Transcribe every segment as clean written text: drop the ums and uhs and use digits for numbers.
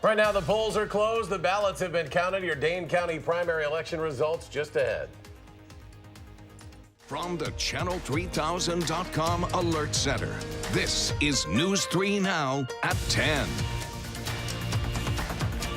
Right now, the polls are closed. The ballots have been counted. Your Dane County primary election results just ahead. From the Channel3000.com Alert Center, this is News 3 Now at 10.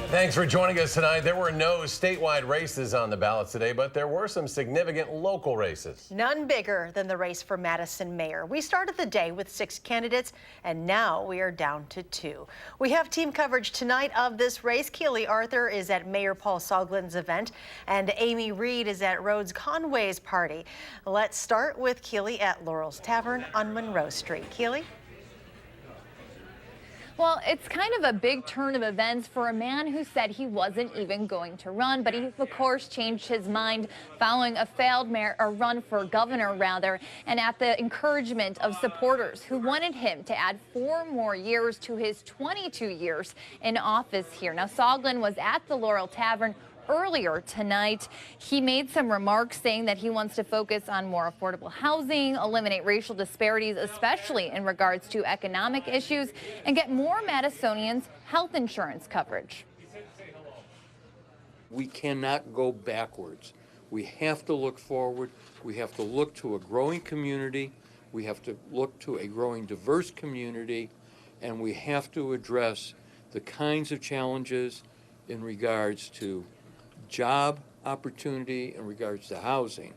Thanks for joining us tonight. There were no statewide races on the ballot today, but there were some significant local races. None bigger than the race for Madison mayor. We started the day with 6 candidates, and now we are down to 2. We have team coverage tonight of this race. Keely Arthur is at Mayor Paul Soglein's event, and Amy Reed is at Rhodes Conway's party. Let's start with Keely at Laurel's Tavern on Monroe Street. Keely? Well, it's kind of a big turn of events for a man who said he wasn't even going to run, but he, of course, changed his mind following a failed run for governor, and at the encouragement of supporters who wanted him to add 4 more years to his 22 years in office here. Now, Soglin was at the Laurel Tavern earlier tonight. He made some remarks saying that he wants to focus on more affordable housing, eliminate racial disparities, especially in regards to economic issues, and get more Madisonians health insurance coverage. We cannot go backwards. We have to look forward. We have to look to a growing community. We have to look to a growing diverse community, and we have to address the kinds of challenges in regards to job opportunity, in regards to housing.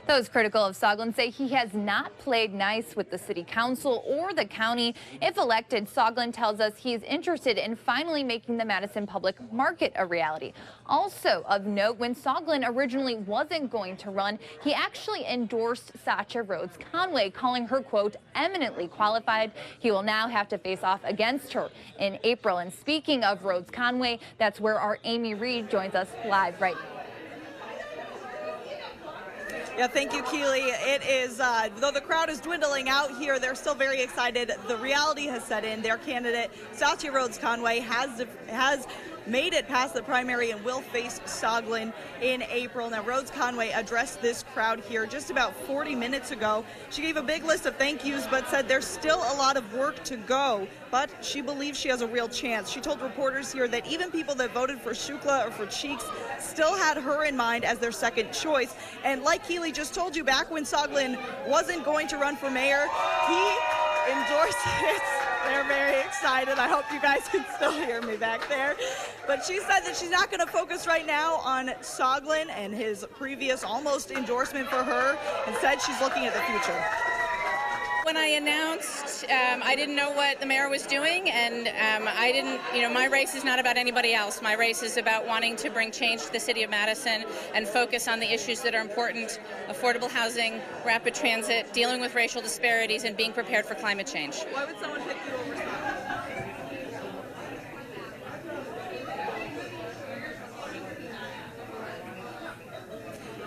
Those critical of Soglin say he has not played nice with the city council or the county. If elected, Soglin tells us he is interested in finally making the Madison public market a reality. Also of note, when Soglin originally wasn't going to run, he actually endorsed Sacha Rhodes Conway, calling her, quote, eminently qualified. He will now have to face off against her in April. And speaking of Rhodes Conway, that's where our Amy Reed joins us live right now. Yeah, thank you, Keely. It is, though the crowd is dwindling out here, they're still very excited. The reality has set in. Their candidate, Sacha Rhodes Conway, has made it past the primary and will face Soglin in April. Now, Rhodes Conway addressed this crowd here just about 40 minutes ago. She gave a big list of thank yous, but said there's still a lot of work to go, but she believes she has a real chance. She told reporters here that even people that voted for Shukla or for Cheeks still had her in mind as their second choice. And like Keely just told you, back when Soglin wasn't going to run for mayor, he endorsed it. They're very excited. I hope you guys can still hear me back there. But she said that she's not going to focus right now on Soglin and his previous almost endorsement for her. Instead, she's looking at the future. When I announced, I didn't know what the mayor was doing, and I didn't, my race is not about anybody else. My race is about wanting to bring change to the city of Madison and focus on the issues that are important: affordable housing, rapid transit, dealing with racial disparities, and being prepared for climate change. Why would someone pick you over Soglin?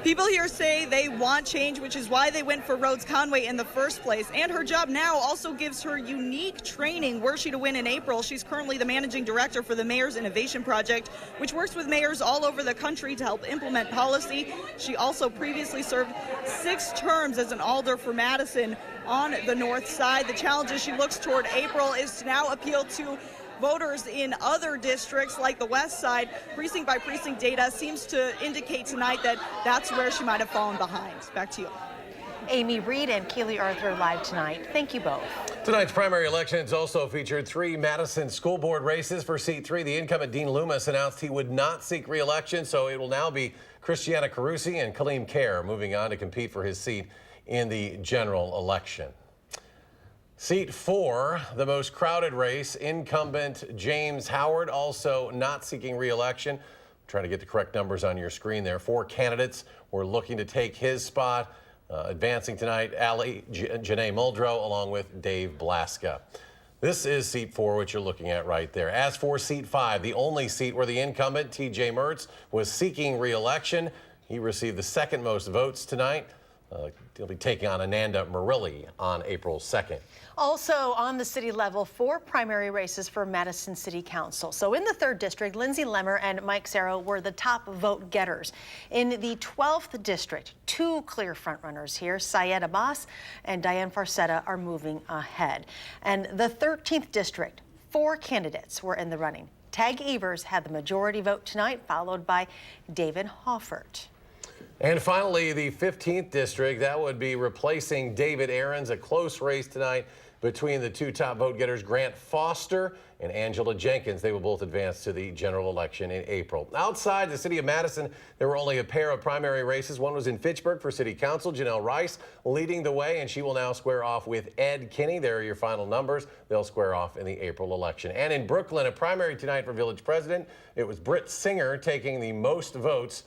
People here say they want change, which is why they went for Rhodes Conway in the first place. And her job now also gives her unique training. Were she to win in April, she's currently the managing director for the Mayor's Innovation Project, which works with mayors all over the country to help implement policy. She also previously served 6 terms as an alder for Madison on the north side. The challenges she looks toward April is to now appeal to voters in other districts like the west side. Precinct by precinct data seems to indicate tonight that that's where she might have fallen behind. Back to you. Amy Reed and Keely Arthur live tonight. Thank you both. Tonight's primary elections also featured 3 Madison school board races. For seat 3, the incumbent Dean Loomis announced he would not seek re-election, so it will now be Christiana Carusi and Kaleem Kerr moving on to compete for his seat in the general election. Seat 4, the most crowded race, incumbent James Howard also not seeking re-election. I'm trying to get the correct numbers on your screen there. 4 candidates were looking to take his spot. Advancing tonight, Janae Muldrow along with Dave Blaska. This is seat 4, which you're looking at right there. As for seat 5, the only seat where the incumbent, TJ Mertz, was seeking re-election, he received the second most votes tonight. He'll be taking on Ananda Murilli on April 2nd. Also on the city level, 4 primary races for Madison City Council. So in the 3rd District, Lindsay Lemmer and Mike Sarro were the top vote getters. In the 12th District, 2 clear frontrunners here, Syed Abbas and Diane Farcetta, are moving ahead. And the 13th District, 4 candidates were in the running. Tag Evers had the majority vote tonight, followed by David Hoffert. And finally, the 15th District, that would be replacing David Aarons. A close race tonight between the 2 top vote getters, Grant Foster and Angela Jenkins. They will both advance to the general election in April. Outside the city of Madison, there were only a pair of primary races. One was in Fitchburg for city council. Janelle Rice leading the way, and she will now square off with Ed Kinney. There are your final numbers. They'll square off in the April election. And in Brooklyn, a primary tonight for village president. It was Britt Singer taking the most votes.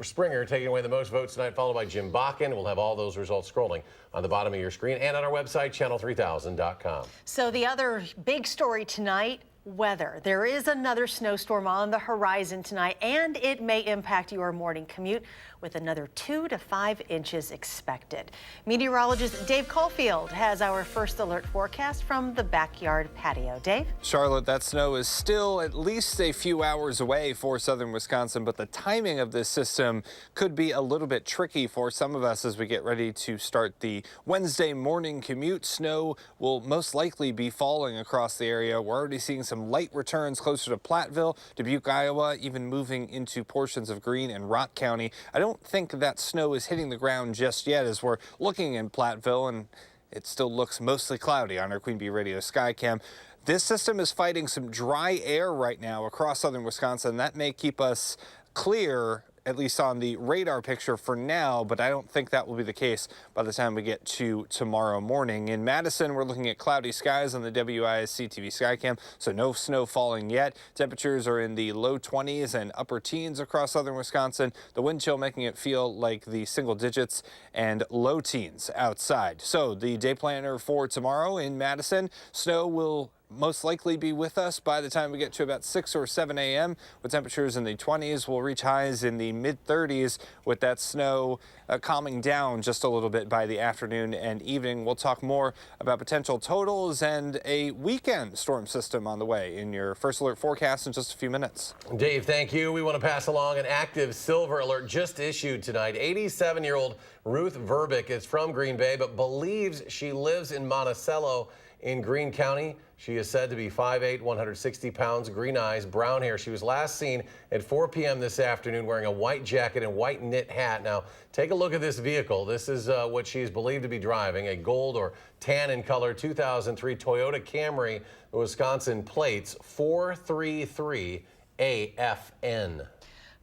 Springer taking away the most votes tonight, followed by Jim Bakken. We'll have all those results scrolling on the bottom of your screen and on our website, channel3000.com. So the other big story tonight, weather. There is another snowstorm on the horizon tonight, and it may impact your morning commute with another 2 to 5 inches expected. Meteorologist Dave Caulfield has our first alert forecast from the backyard patio. Dave? Charlotte, that snow is still at least a few hours away for southern Wisconsin, but the timing of this system could be a little bit tricky for some of us as we get ready to start the Wednesday morning commute. Snow will most likely be falling across the area. We're already seeing some light returns closer to Platteville, Dubuque, Iowa, even moving into portions of Greene and Rock County. I don't think that snow is hitting the ground just yet as we're looking in Platteville, and it still looks mostly cloudy on our Queen Bee Radio Skycam. This system is fighting some dry air right now across southern Wisconsin. That may keep us clear, at least on the radar picture for now, but I don't think that will be the case by the time we get to tomorrow morning. In Madison, we're looking at cloudy skies on the WISC-TV Skycam, so no snow falling yet. Temperatures are in the low 20s and upper teens across southern Wisconsin. The wind chill making it feel like the single digits and low teens outside. So the day planner for tomorrow in Madison, snow will most likely be with us by the time we get to about 6 or 7 a.m. with temperatures in the 20s. We'll reach highs in the mid-30s with that snow calming down just a little bit by the afternoon and evening. We'll talk more about potential totals and a weekend storm system on the way in your first alert forecast in just a few minutes. Dave, thank you. We want to pass along an active silver alert just issued tonight. 87-year-old Ruth Verbick is from Green Bay but believes she lives in Monticello in Greene County. She is said to be 5'8", 160 pounds, green eyes, brown hair. She was last seen at 4 p.m. this afternoon wearing a white jacket and white knit hat. Now, take a look at this vehicle. This is what she is believed to be driving, a gold or tan in color 2003 Toyota Camry, Wisconsin plates 433AFN.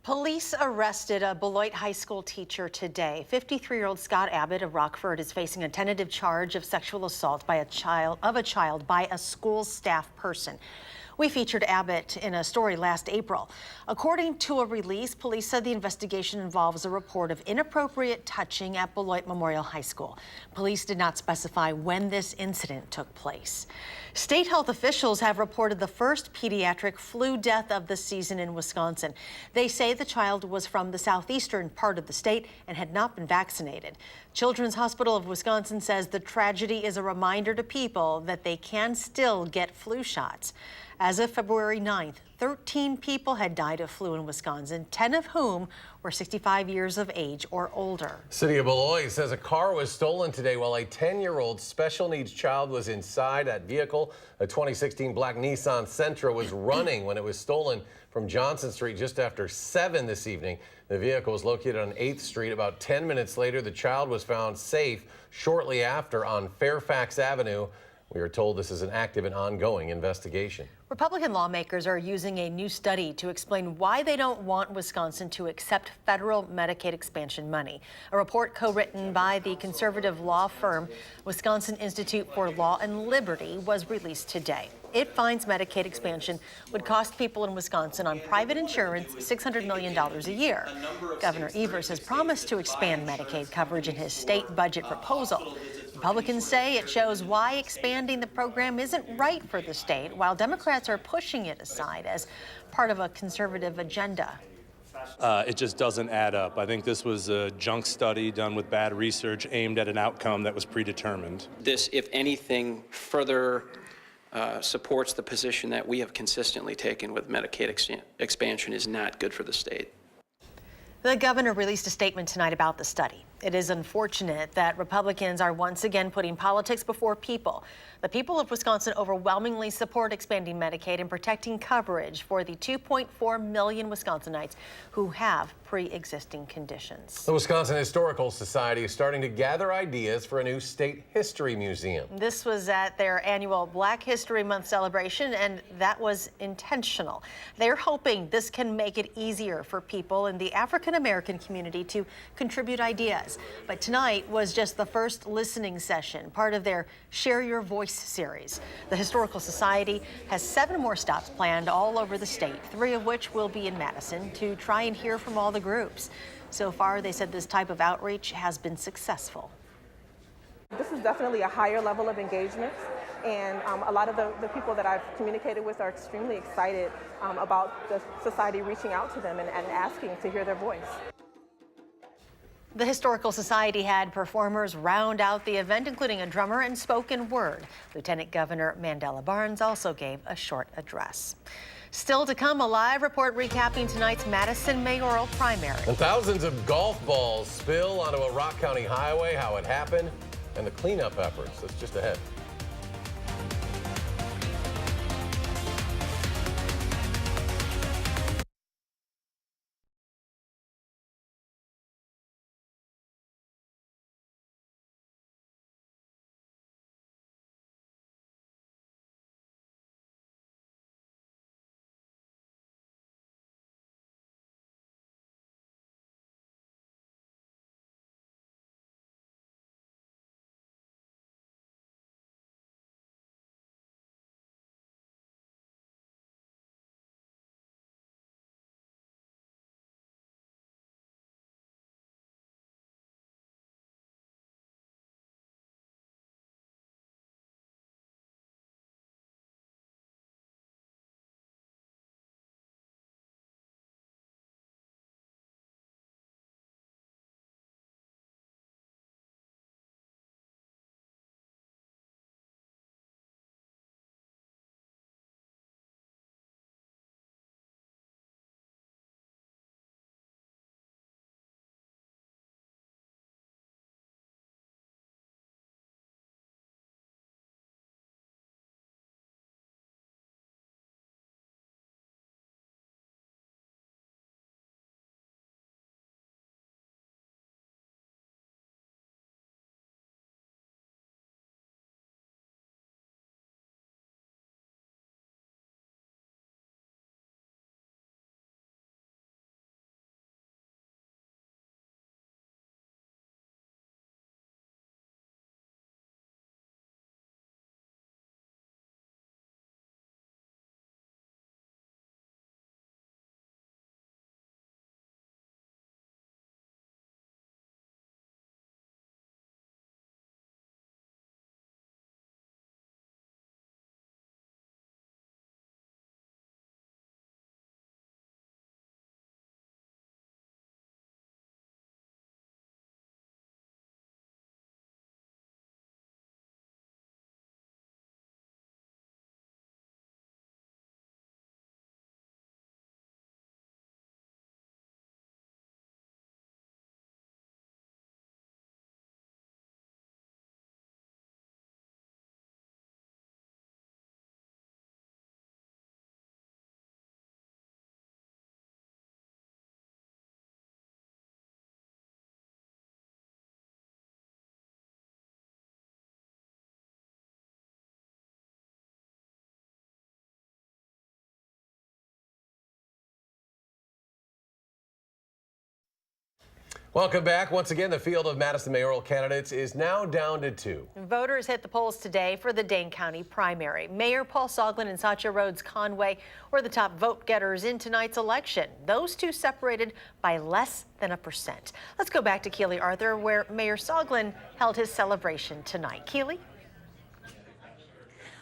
Police arrested a Beloit High School teacher today. 53-year-old Scott Abbott of Rockford is facing a tentative charge of sexual assault by a child by a school staff person. We featured Abbott in a story last April. According to a release, police said the investigation involves a report of inappropriate touching at Beloit Memorial High School. Police did not specify when this incident took place. State health officials have reported the first pediatric flu death of the season in Wisconsin. They say the child was from the southeastern part of the state and had not been vaccinated. Children's Hospital of Wisconsin says the tragedy is a reminder to people that they can still get flu shots. As of February 9th, 13 people had died of flu in Wisconsin, 10 of whom were 65 years of age or older. City of Beloit says a car was stolen today while a 10-year-old special needs child was inside that vehicle. A 2016 black Nissan Sentra was running when it was stolen from Johnson Street just after 7 this evening. The vehicle was located on 8th Street. About 10 minutes later, the child was found safe shortly after on Fairfax Avenue. We are told this is an active and ongoing investigation. Republican lawmakers are using a new study to explain why they don't want Wisconsin to accept federal Medicaid expansion money. A report co-written by the conservative law firm Wisconsin Institute for Law and Liberty was released today. It finds Medicaid expansion would cost people in Wisconsin on private insurance $600 million a year. Governor Evers has promised to expand Medicaid coverage in his state budget proposal. Republicans say it shows why expanding the program isn't right for the state, while Democrats are pushing it aside as part of a conservative agenda. It just doesn't add up. I think this was a junk study done with bad research aimed at an outcome that was predetermined. This, if anything, further supports the position that we have consistently taken with Medicaid expansion is not good for the state. The governor released a statement tonight about the study. It is unfortunate that Republicans are once again putting politics before people. The people of Wisconsin overwhelmingly support expanding Medicaid and protecting coverage for the 2.4 million Wisconsinites who have pre-existing conditions. The Wisconsin Historical Society is starting to gather ideas for a new state history museum. This was at their annual Black History Month celebration, and that was intentional. They're hoping this can make it easier for people in the African American community to contribute ideas. But tonight was just the first listening session, part of their Share Your Voice series. The Historical Society has 7 more stops planned all over the state, 3 of which will be in Madison, to try and hear from all the groups. So far, they said this type of outreach has been successful. This is definitely a higher level of engagement, and a lot of the people that I've communicated with are extremely excited about the society reaching out to them and asking to hear their voice. The Historical Society had performers round out the event, including a drummer and spoken word. Lieutenant Governor Mandela Barnes also gave a short address. Still to come, a live report recapping tonight's Madison mayoral primary. And thousands of golf balls spill onto a Rock County highway, how it happened, and the cleanup efforts. That's just ahead. Welcome back. Once again, the field of Madison mayoral candidates is now down to 2. Voters hit the polls today for the Dane County primary. Mayor Paul Soglin and Satya Rhodes Conway were the top vote getters in tonight's election. Those two separated by less than 1%. Let's go back to Keeley Arthur, where Mayor Soglin held his celebration tonight. Keeley?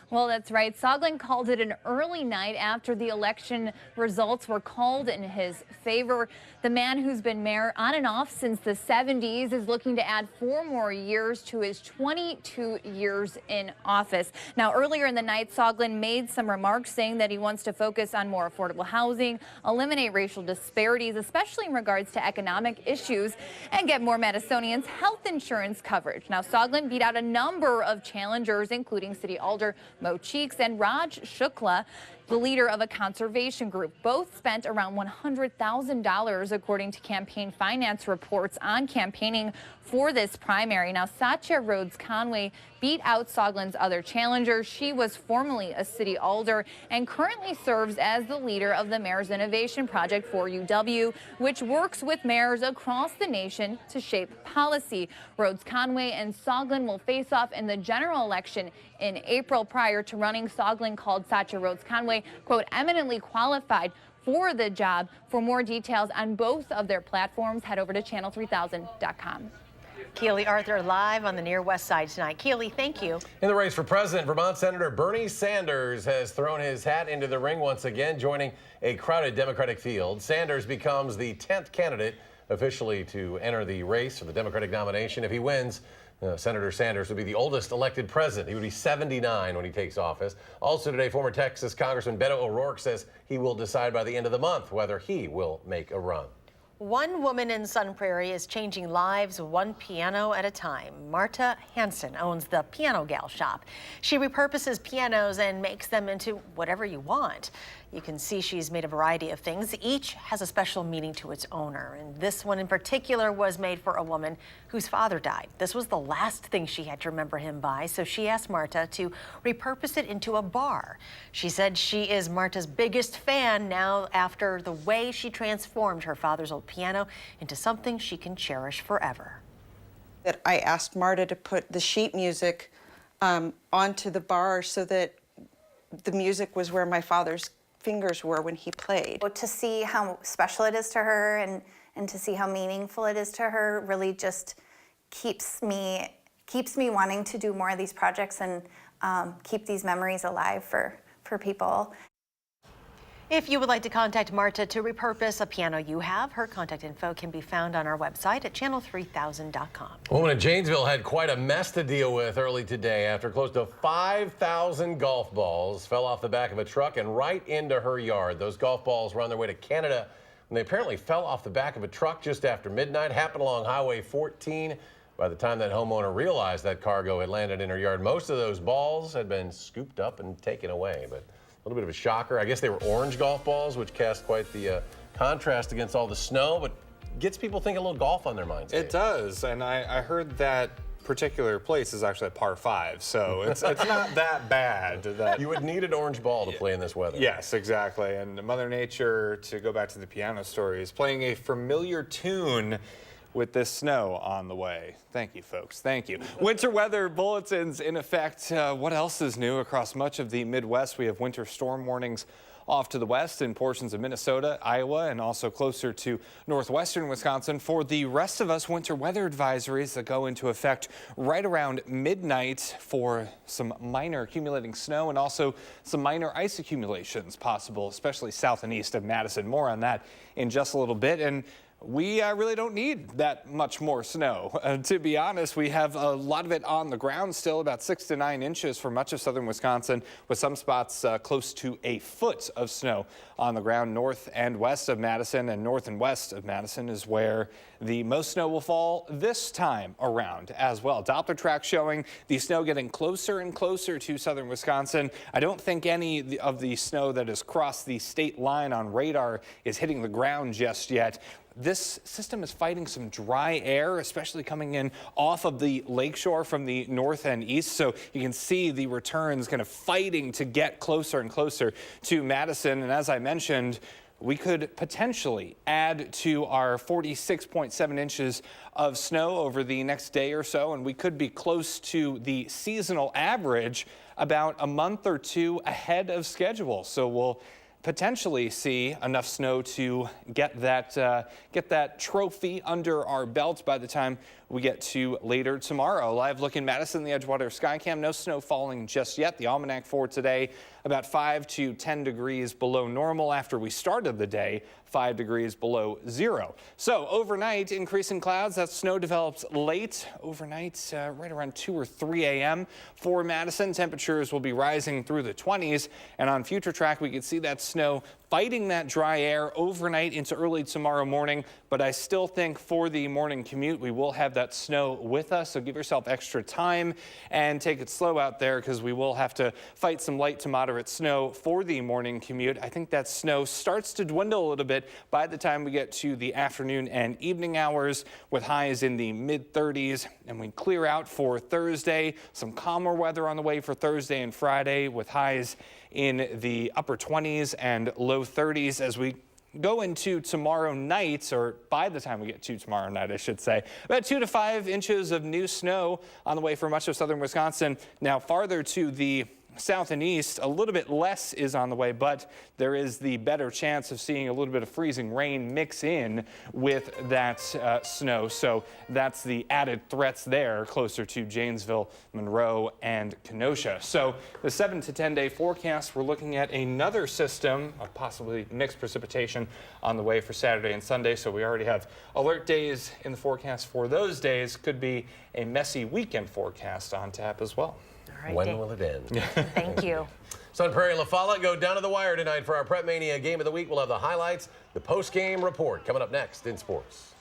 Well, that's right. Soglin called it an early night after the election results were called in his favor. The man who's been mayor on and off since the 70s is looking to add 4 more years to his 22 years in office. Now, earlier in the night, Soglin made some remarks saying that he wants to focus on more affordable housing, eliminate racial disparities, especially in regards to economic issues, and get more Madisonians health insurance coverage. Now, Soglin beat out a number of challengers, including City Alder Mo Cheeks and Raj Shukla, the leader of a conservation group. Both spent around $100,000, according to campaign finance reports, on campaigning for this primary. Now, Satya Rhodes Conway beat out Soglin's other challenger. She was formerly a city alder and currently serves as the leader of the Mayor's Innovation Project for UW, which works with mayors across the nation to shape policy. Rhodes Conway and Soglin will face off in the general election in April. Prior to running, Soglin called Satya Rhodes Conway, quote, eminently qualified for the job. For more details on both of their platforms, head over to channel3000.com. Keely Arthur live on the Near West Side tonight. Keely, thank you. In the race for president, Vermont Senator Bernie Sanders has thrown his hat into the ring once again, joining a crowded Democratic field. Sanders becomes the 10th candidate officially to enter the race for the Democratic nomination. If he wins, Senator Sanders would be the oldest elected president. He would be 79 when he takes office. Also today, former Texas Congressman Beto O'Rourke says he will decide by the end of the month whether he will make a run. One woman in Sun Prairie is changing lives one piano at a time. Marta Hansen owns the Piano Gal shop. She repurposes pianos and makes them into whatever you want. You can see she's made a variety of things. Each has a special meaning to its owner. And this one in particular was made for a woman whose father died. This was the last thing she had to remember him by, so she asked Marta to repurpose it into a bar. She said she is Marta's biggest fan now after the way she transformed her father's old piano into something she can cherish forever. That I asked Marta to put the sheet music onto the bar so that the music was where my father's fingers were when he played. To see how special it is to her and to see how meaningful it is to her really just keeps me wanting to do more of these projects and keep these memories alive for people. If you would like to contact Marta to repurpose a piano you have, her contact info can be found on our website at channel3000.com. A woman in Janesville had quite a mess to deal with early today after close to 5,000 golf balls fell off the back of a truck and right into her yard. Those golf balls were on their way to Canada when they apparently fell off the back of a truck just after midnight. Happened along Highway 14. By the time that homeowner realized that cargo had landed in her yard, most of those balls had been scooped up and taken away. But a little bit of a shocker. I guess they were orange golf balls, which cast quite the contrast against all the snow, but gets people thinking a little golf on their minds. It does, and I heard that particular place is actually a par 5, so it's not that bad. That you would need an orange ball to play in this weather. Yes, exactly. And Mother Nature, to go back to the piano story, is playing a familiar tune with this snow on the way. Thank you, folks. Thank you. Winter weather bulletins in effect. What else is new across much of the Midwest? We have winter storm warnings off to the west in portions of Minnesota, Iowa, and also closer to northwestern Wisconsin. For the rest of us, winter weather advisories that go into effect right around midnight for some minor accumulating snow and also some minor ice accumulations possible, especially south and east of Madison. More on that in just a little bit. And we really don't need that much more snow. To be honest, we have a lot of it on the ground still, about 6 to 9 inches for much of southern Wisconsin, with some spots close to a foot of snow on the ground north and west of Madison, and north and west of Madison is where the most snow will fall this time around as well. Doppler track showing the snow getting closer and closer to southern Wisconsin. I don't think any of the snow that has crossed the state line on radar is hitting the ground just yet. This system is fighting some dry air, especially coming in off of the lakeshore from the north and east. So you can see the returns kind of fighting to get closer and closer to Madison. And as I mentioned, we could potentially add to our 46.7 inches of snow over the next day or so, and we could be close to the seasonal average about a month or two ahead of schedule. So we'll potentially see enough snow to get that trophy under our belt by the time we get to later tomorrow. Live look in Madison, the Edgewater Skycam. No snow falling just yet. The almanac for today, about 5 to 10 degrees below normal after we started the day, 5 degrees below zero. So overnight, increasing clouds. That snow develops late overnight, right around 2 or 3 a.m. for Madison. Temperatures will be rising through the 20s, and on future track, we could see that snow fighting that dry air overnight into early tomorrow morning. But I still think for the morning commute, we will have that snow with us. So give yourself extra time and take it slow out there, because we will have to fight some light to moderate snow for the morning commute. I think that snow starts to dwindle a little bit by the time we get to the afternoon and evening hours, with highs in the mid 30s. And we clear out for Thursday. Some calmer weather on the way for Thursday and Friday, with highs in the upper 20s and low 30s as we go into tomorrow night, or by the time we get to tomorrow night, I should say. About 2 to 5 inches of new snow on the way for much of southern Wisconsin. Now farther to the south and east, a little bit less is on the way, but there is the better chance of seeing a little bit of freezing rain mix in with that snow. So that's the added threats there, closer to Janesville, Monroe, and Kenosha. So the 7 to 10 day forecast, we're looking at another system of possibly mixed precipitation on the way for Saturday and Sunday. So we already have alert days in the forecast for those days. Could be a messy weekend forecast on tap as well. All right, When will it end? Thank you. Sun Prairie La Follette go down to the wire tonight for our Prep Mania Game of the Week. We'll have the highlights, the post-game report coming up next in sports.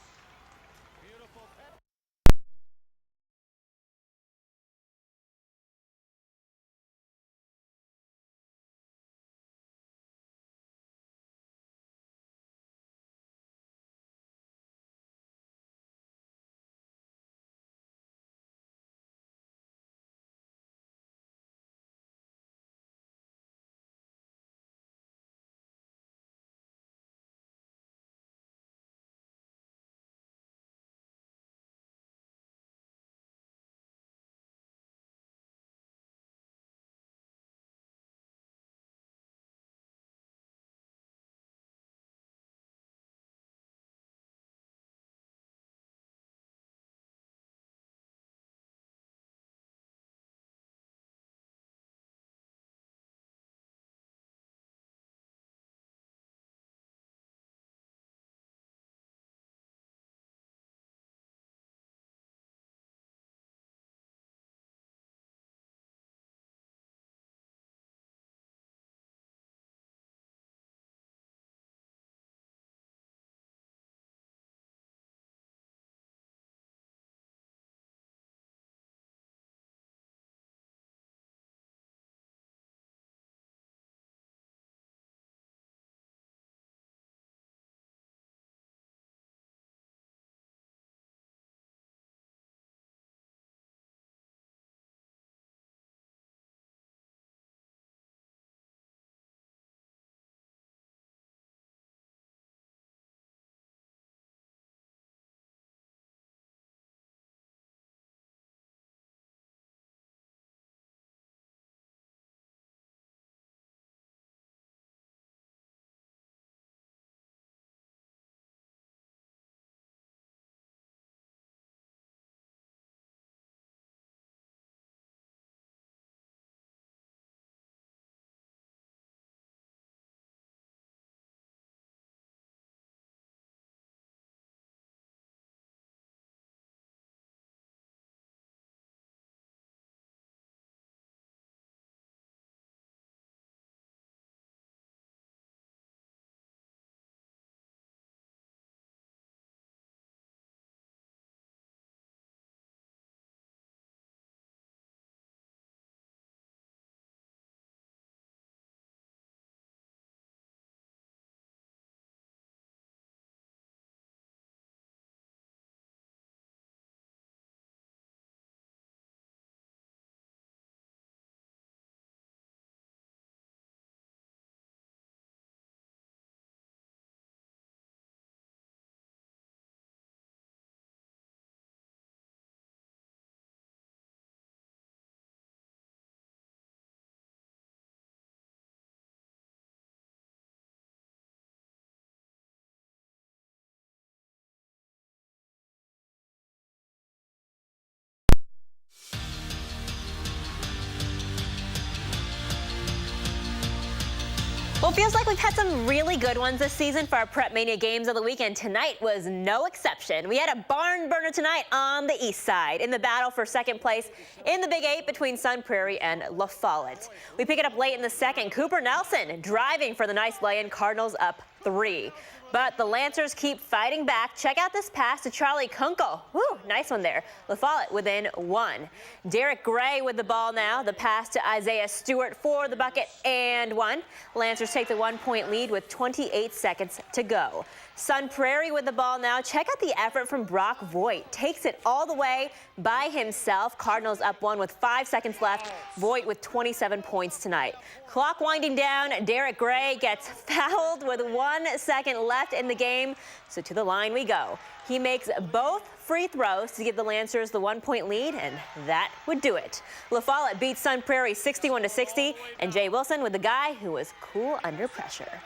Well, it feels like we've had some really good ones this season for our Prep Mania games of the weekend. Tonight was no exception. We had a barn burner tonight on the east side in the battle for second place in the Big 8 between Sun Prairie and La Follette. We pick it up late in the second. Cooper Nelson driving for the nice lay-in. Cardinals up 3. But the Lancers keep fighting back. Check out this pass to Charlie Kunkel. Woo, nice one there. La Follette within 1. Derek Gray with the ball now. The pass to Isaiah Stewart for the bucket and 1. Lancers take the 1-point lead with 28 seconds to go. Sun Prairie with the ball now. Check out the effort from Brock Voigt. Takes it all the way by himself. Cardinals up 1 with 5 seconds left. Voigt with 27 points tonight. Clock winding down. Derek Gray gets fouled with 1 second left in the game. So to the line we go. He makes both free throws to give the Lancers the 1-point lead, and that would do it. La Follette beats Sun Prairie 61-60, and Jay Wilson with the guy who was cool under pressure.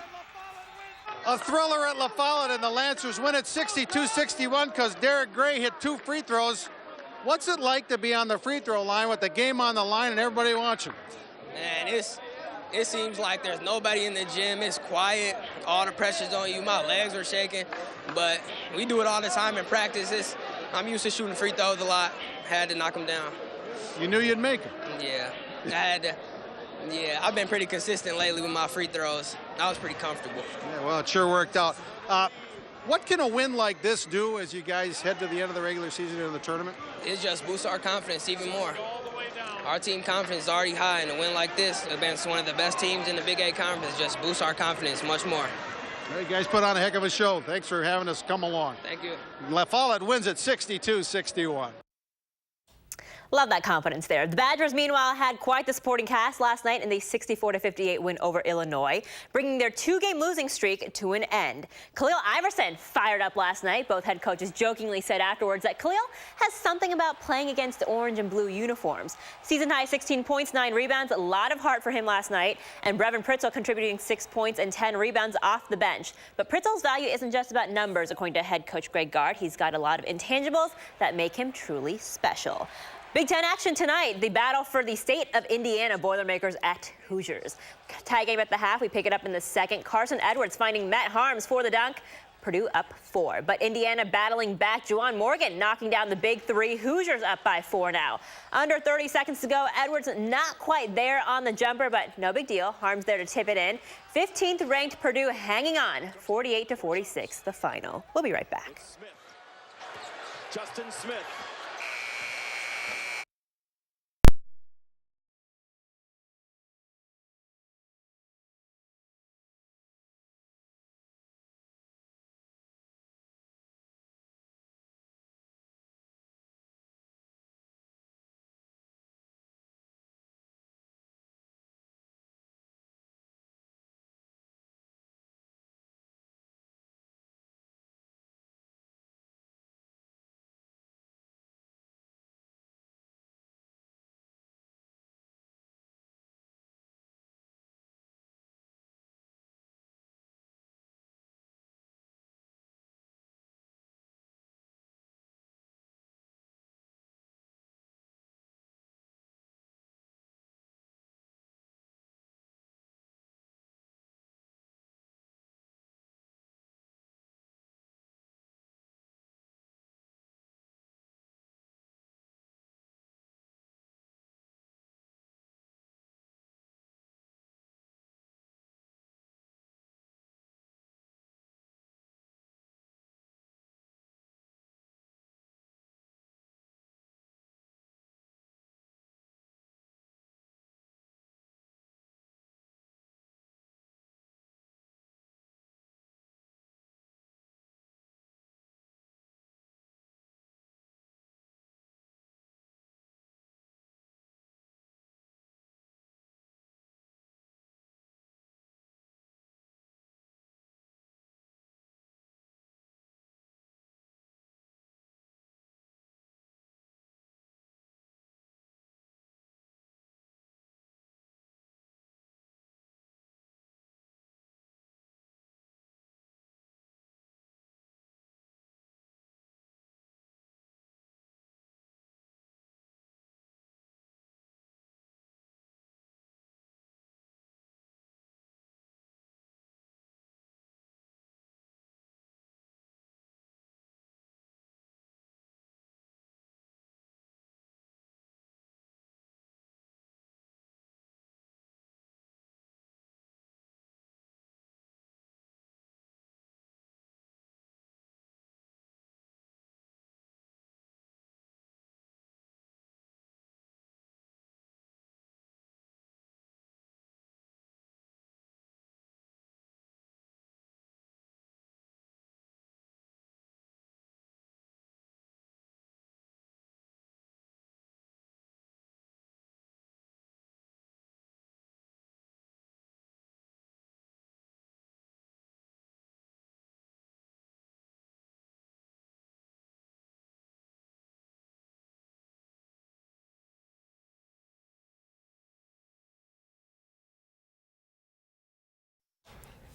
A thriller at La Follette, and the Lancers win it 62-61 because Derek Gray hit 2 free throws. What's it like to be on the free throw line with the game on the line and everybody watching? Man, it seems like there's nobody in the gym. It's quiet. All the pressure's on you. My legs are shaking, but we do it all the time in practice. I'm used to shooting free throws a lot. Had to knock them down. You knew you'd make them? Yeah, I had to. Yeah, I've been pretty consistent lately with my free throws. I was pretty comfortable. Yeah, well, it sure worked out. What can a win like this do as you guys head to the end of the regular season and the tournament? It just boosts our confidence even more. Our team confidence is already high, and a win like this against one of the best teams in the Big 8 conference just boosts our confidence much more. All right, you guys put on a heck of a show. Thanks for having us come along. Thank you. La Follette wins it 62-61. Love that confidence there. The Badgers, meanwhile, had quite the supporting cast last night in the 64-58 win over Illinois, bringing their 2-game losing streak to an end. Khalil Iverson fired up last night. Both head coaches jokingly said afterwards that Khalil has something about playing against orange and blue uniforms. Season-high 16 points, 9 rebounds, a lot of heart for him last night, and Brevin Pritzel contributing 6 points and 10 rebounds off the bench. But Pritzel's value isn't just about numbers, according to head coach Greg Gard. He's got a lot of intangibles that make him truly special. Big Ten action tonight. The battle for the state of Indiana Boilermakers at Hoosiers. Tie game at the half. We pick it up in the second. Carson Edwards finding Matt Harms for the dunk. Purdue up 4. But Indiana battling back. Juwan Morgan knocking down the big 3. Hoosiers up by 4 now. Under 30 seconds to go. Edwards not quite there on the jumper, but no big deal. Harms there to tip it in. 15th ranked Purdue hanging on. 48-46 the final. We'll be right back. Justin Smith.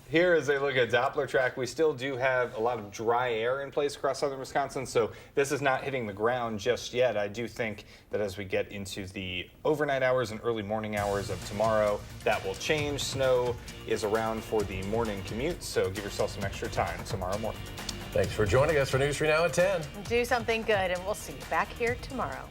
Here is a look at Doppler track. We still do have a lot of dry air in place across southern Wisconsin, so this is not hitting the ground just yet. I do think that as we get into the overnight hours and early morning hours of tomorrow, that will change. Snow is around for the morning commute, so give yourself some extra time tomorrow morning. Thanks for joining us for News 3 Now at 10. Do something good, and we'll see you back here tomorrow.